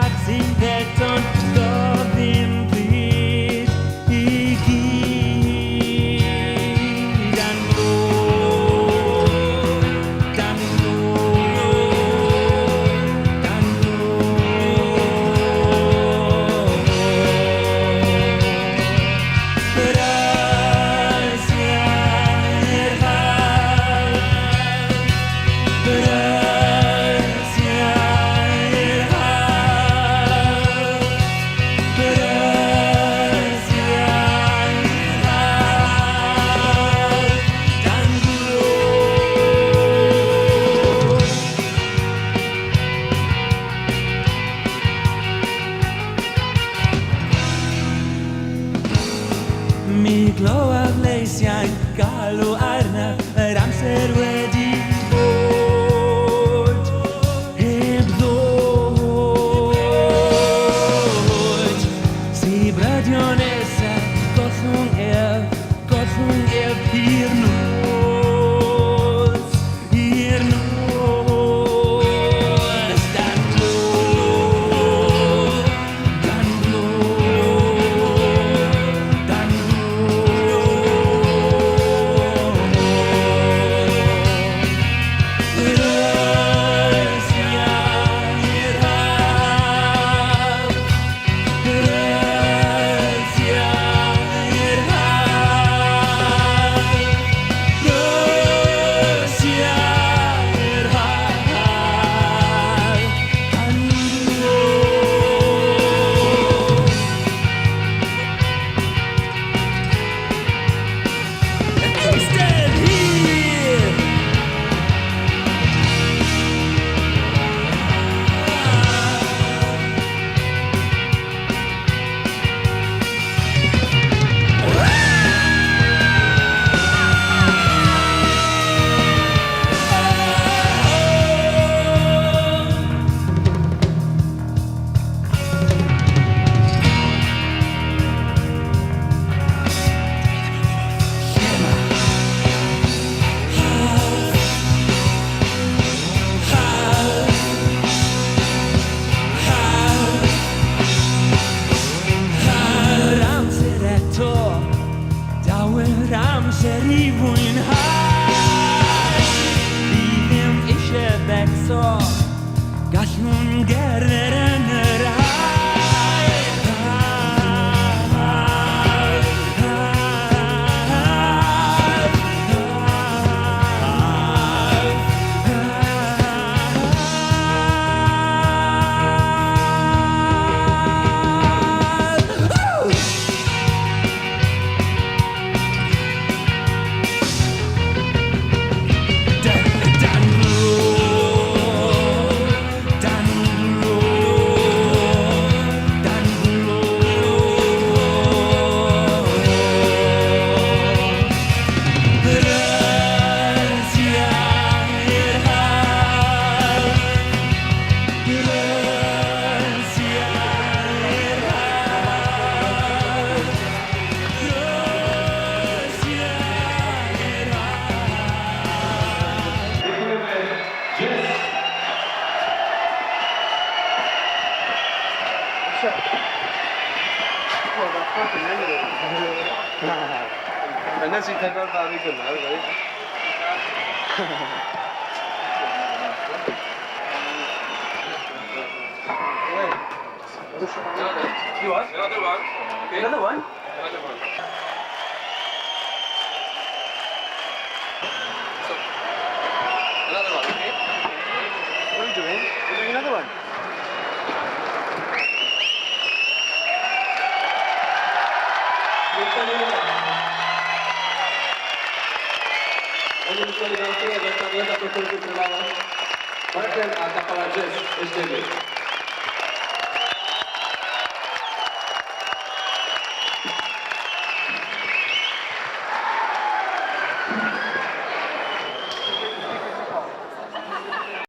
Oxypeton Dobim Prit Iki Mi gloa leisiain galu arna ramser wedi bod hebdod si bradionesa gothung er pirnos Serivun hai Bivim ishe bekso Gallwn gerdded yn yr Anna si thakar tari karna hai. You what? Another one. Okay. Another one? Another one. So, another one, okay? What are you doing? You're doing another one? Martin a capela jazz, SDB.